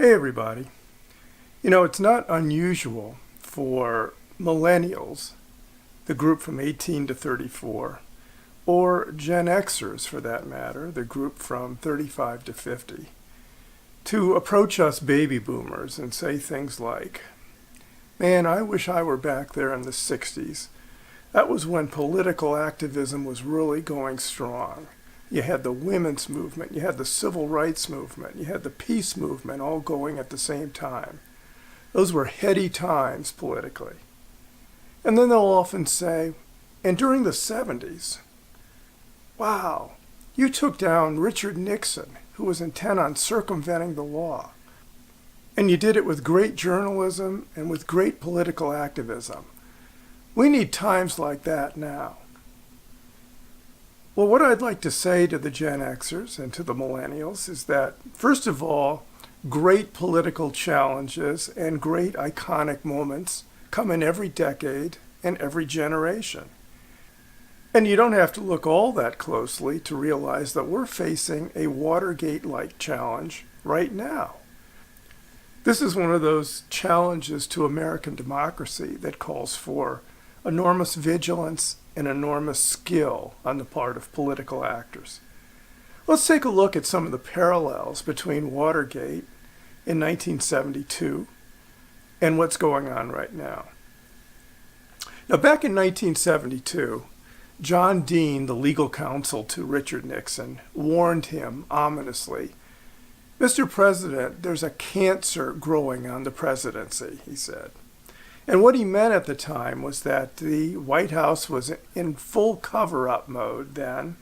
Hey everybody. It's not unusual for millennials, the group from 18 to 34, or Gen Xers for that matter, the group from 35 to 50, to approach us baby boomers and say things like, "Man, I wish I were back there in the 60s. That was when political activism was really going strong. You had the women's movement, you had the civil rights movement, you had the peace movement all going at the same time. Those were heady times politically." And then they'll often say, "And during the 70s, wow, you took down Richard Nixon, who was intent on circumventing the law. And you did it with great journalism and with great political activism. We need times like that now." Well, what I'd like to say to the Gen Xers and to the millennials is that, first of all, great political challenges and great iconic moments come in every decade and every generation. And you don't have to look all that closely to realize that we're facing a Watergate-like challenge right now. This is one of those challenges to American democracy that calls for enormous vigilance and enormous skill on the part of political actors. Let's take a look at some of the parallels between Watergate in 1972 and what's going on right now. Now, back in 1972, John Dean, the legal counsel to Richard Nixon, warned him ominously, "Mr. President, there's a cancer growing on the presidency," he said. And what he meant at the time was that the White House was in full cover-up mode then.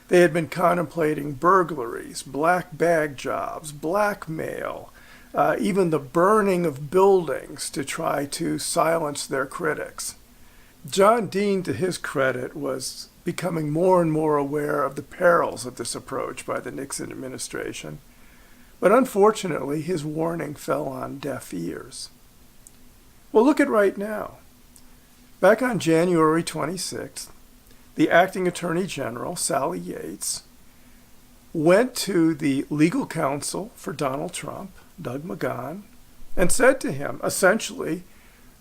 They had been contemplating burglaries, black bag jobs, blackmail, even the burning of buildings to try to silence their critics. John Dean, to his credit, was becoming more and more aware of the perils of this approach by the Nixon administration. But unfortunately, his warning fell on deaf ears. Well, look at right now. Back on January 26th, the acting Attorney General, Sally Yates, went to the legal counsel for Donald Trump, Doug McGahn, and said to him, essentially,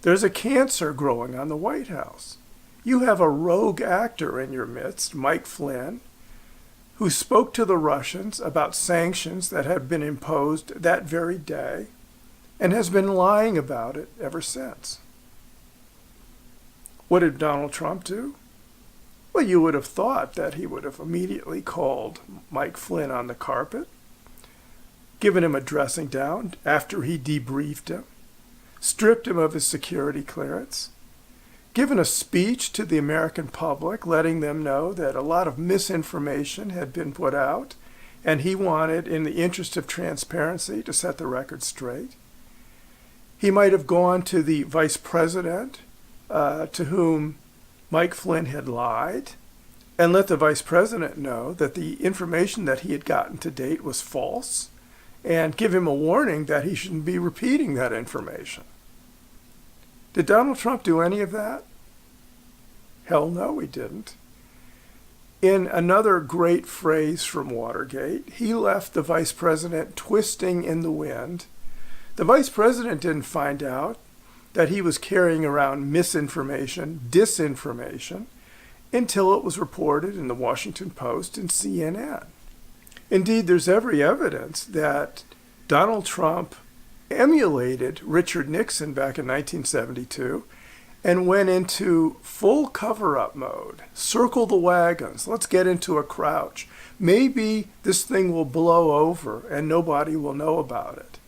"There's a cancer growing on the White House. You have a rogue actor in your midst, Mike Flynn, who spoke to the Russians about sanctions that had been imposed that very day, and has been lying about it ever since." What did Donald Trump do? Well, you would have thought that he would have immediately called Mike Flynn on the carpet, given him a dressing down after he debriefed him, stripped him of his security clearance, given a speech to the American public letting them know that a lot of misinformation had been put out, and he wanted, in the interest of transparency, to set the record straight. He might have gone to the vice president, to whom Mike Flynn had lied, and let the vice president know that the information that he had gotten to date was false, and give him a warning that he shouldn't be repeating that information. Did Donald Trump do any of that? Hell no, he didn't. In another great phrase from Watergate, he left the vice president twisting in the wind. The vice president didn't find out that he was carrying around misinformation, disinformation, until it was reported in the Washington Post and CNN. Indeed, there's every evidence that Donald Trump emulated Richard Nixon back in 1972 and went into full cover-up mode. Circle the wagons. Let's get into a crouch. Maybe this thing will blow over and nobody will know about it.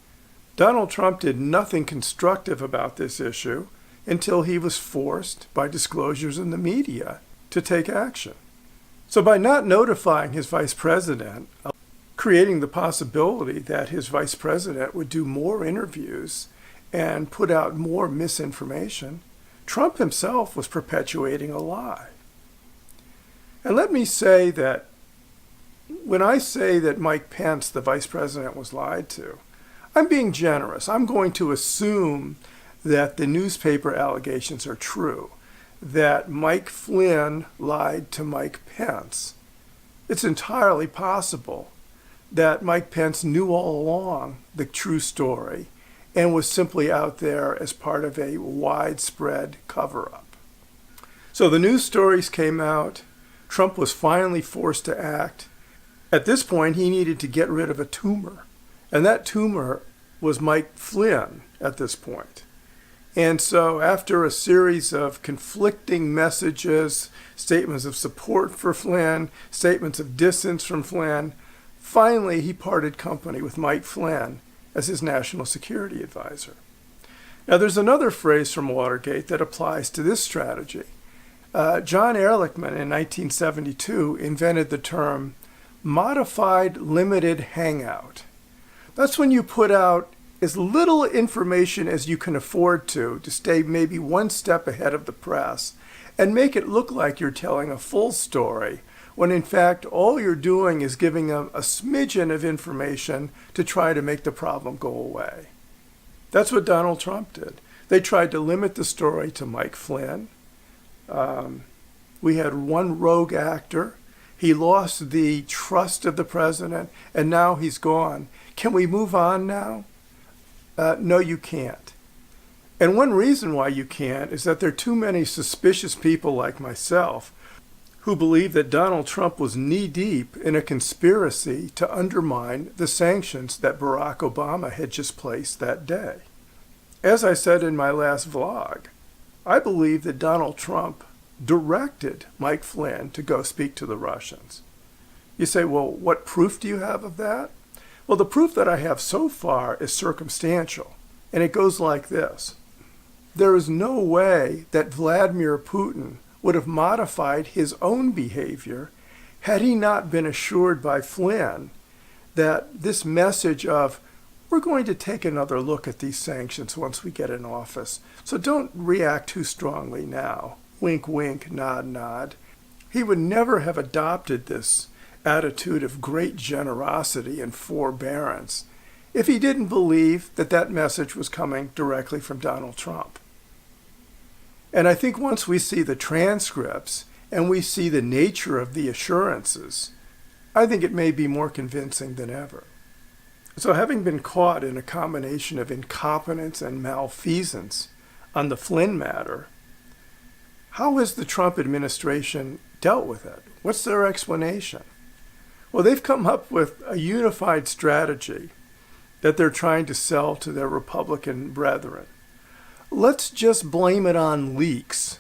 Donald Trump did nothing constructive about this issue until he was forced, by disclosures in the media, to take action. So by not notifying his vice president, creating the possibility that his vice president would do more interviews and put out more misinformation, Trump himself was perpetuating a lie. And let me say that when I say that Mike Pence, the vice president, was lied to, I'm being generous. I'm going to assume that the newspaper allegations are true, that Mike Flynn lied to Mike Pence. It's entirely possible that Mike Pence knew all along the true story and was simply out there as part of a widespread cover-up. So the news stories came out. Trump was finally forced to act. At this point, he needed to get rid of a tumor. And that tumor was Mike Flynn at this point. And so after a series of conflicting messages, statements of support for Flynn, statements of distance from Flynn, finally he parted company with Mike Flynn as his national security advisor. Now there's another phrase from Watergate that applies to this strategy. John Ehrlichman in 1972 invented the term modified limited hangout. That's when you put out as little information as you can afford to stay maybe one step ahead of the press and make it look like you're telling a full story, when in fact all you're doing is giving them a smidgen of information to try to make the problem go away. That's what Donald Trump did. They tried to limit the story to Mike Flynn. We had one rogue actor. He lost the trust of the president, and now he's gone. Can we move on now? No, you can't. And one reason why you can't is that there are too many suspicious people like myself who believe that Donald Trump was knee-deep in a conspiracy to undermine the sanctions that Barack Obama had just placed that day. As I said in my last vlog, I believe that Donald Trump directed Mike Flynn to go speak to the Russians. You say, well, what proof do you have of that? Well, the proof that I have so far is circumstantial, and it goes like this. There is no way that Vladimir Putin would have modified his own behavior had he not been assured by Flynn that this message of, we're going to take another look at these sanctions once we get in office, so don't react too strongly now. Wink, wink, nod, nod. He would never have adopted this attitude of great generosity and forbearance if he didn't believe that that message was coming directly from Donald Trump. And I think once we see the transcripts and we see the nature of the assurances, I think it may be more convincing than ever. So having been caught in a combination of incompetence and malfeasance on the Flynn matter, how has the Trump administration dealt with it? What's their explanation? Well, they've come up with a unified strategy that they're trying to sell to their Republican brethren. Let's just blame it on leaks.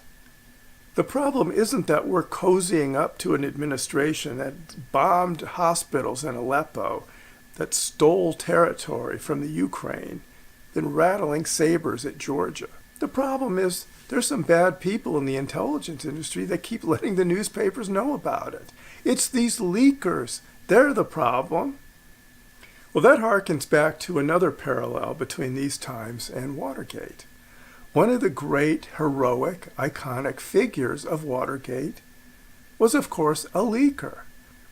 The problem isn't that we're cozying up to an administration that bombed hospitals in Aleppo, that stole territory from the Ukraine, then rattling sabers at Georgia. The problem is there's some bad people in the intelligence industry that keep letting the newspapers know about it. It's these leakers. They're the problem. Well, that harkens back to another parallel between these times and Watergate. One of the great, heroic, iconic figures of Watergate was, of course, a leaker.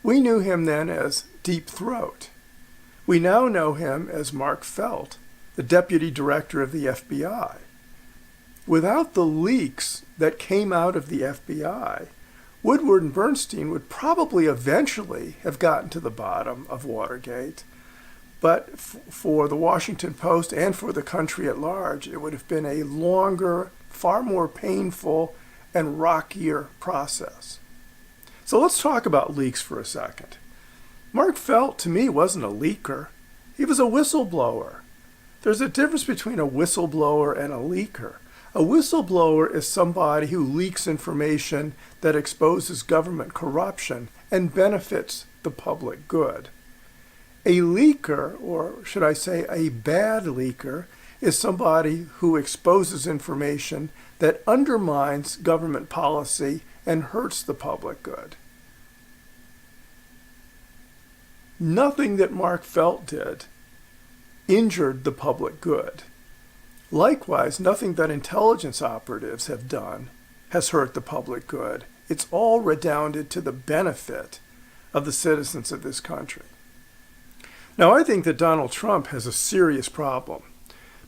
We knew him then as Deep Throat. We now know him as Mark Felt, the deputy director of the FBI. Without the leaks that came out of the FBI, Woodward and Bernstein would probably eventually have gotten to the bottom of Watergate, but for the Washington Post and for the country at large, it would have been a longer, far more painful, and rockier process. So let's talk about leaks for a second. Mark Felt, to me, wasn't a leaker. He was a whistleblower. There's a difference between a whistleblower and a leaker. A whistleblower is somebody who leaks information that exposes government corruption and benefits the public good. A leaker, or should I say a bad leaker, is somebody who exposes information that undermines government policy and hurts the public good. Nothing that Mark Felt did injured the public good. Likewise, nothing that intelligence operatives have done has hurt the public good. It's all redounded to the benefit of the citizens of this country. Now, I think that Donald Trump has a serious problem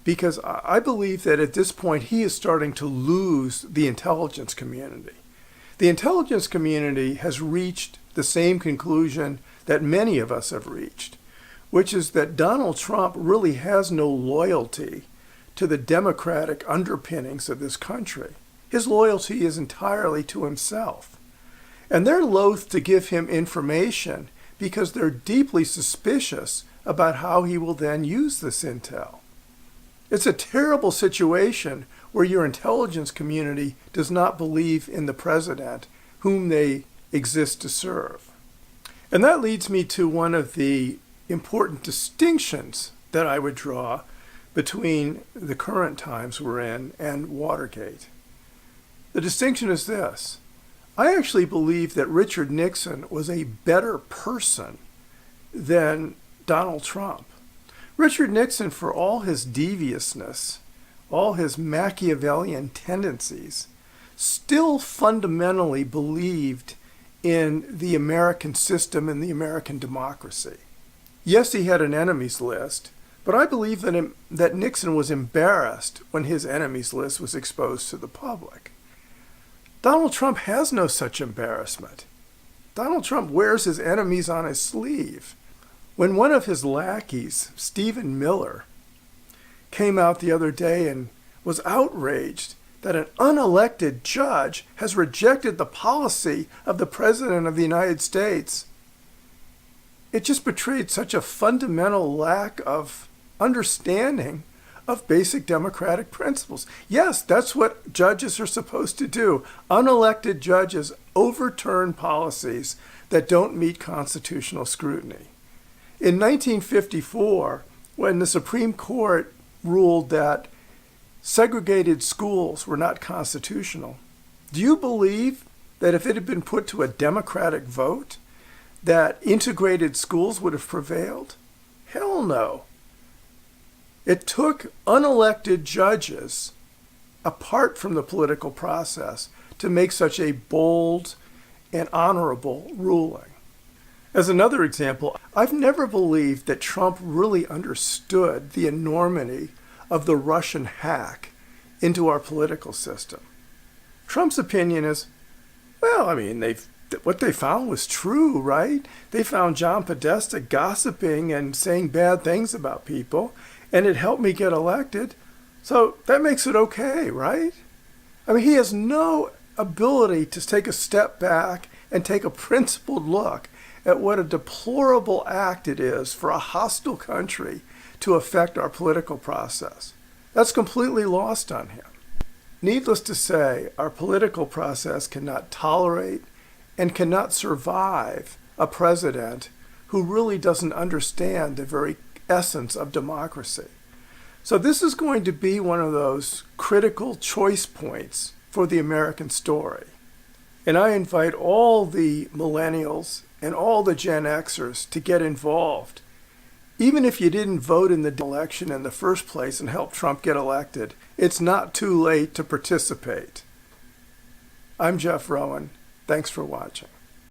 because I believe that at this point he is starting to lose the intelligence community. The intelligence community has reached the same conclusion that many of us have reached. which is that Donald Trump really has no loyalty to the democratic underpinnings of this country. His loyalty is entirely to himself. And they're loath to give him information because they're deeply suspicious about how he will then use this intel. It's a terrible situation where your intelligence community does not believe in the president whom they exist to serve. And that leads me to one of the important distinctions that I would draw between the current times we're in and Watergate. The distinction is this. I actually believe that Richard Nixon was a better person than Donald Trump. Richard Nixon, for all his deviousness, all his Machiavellian tendencies, still fundamentally believed in the American system and the American democracy. Yes, he had an enemies list, but I believe that Nixon was embarrassed when his enemies list was exposed to the public. Donald Trump has no such embarrassment. Donald Trump wears his enemies on his sleeve. When one of his lackeys, Stephen Miller, came out the other day and was outraged that an unelected judge has rejected the policy of the President of the United States, it just betrayed such a fundamental lack of understanding of basic democratic principles. Yes, that's what judges are supposed to do. Unelected judges overturn policies that don't meet constitutional scrutiny. In 1954, when the Supreme Court ruled that segregated schools were not constitutional, do you believe that if it had been put to a democratic vote, that integrated schools would have prevailed? Hell no. It took unelected judges, apart from the political process, to make such a bold and honorable ruling. As another example, I've never believed that Trump really understood the enormity of the Russian hack into our political system. Trump's opinion is, well, I mean, what they found was true, right? They found John Podesta gossiping and saying bad things about people, and it helped me get elected. So that makes it okay, right? I mean, he has no ability to take a step back and take a principled look at what a deplorable act it is for a hostile country to affect our political process. That's completely lost on him. Needless to say, our political process cannot tolerate and cannot survive a president who really doesn't understand the very essence of democracy. So this is going to be one of those critical choice points for the American story. And I invite all the millennials and all the Gen Xers to get involved. Even if you didn't vote in the election in the first place and help Trump get elected, it's not too late to participate. I'm Jeff Rowan. Thanks for watching.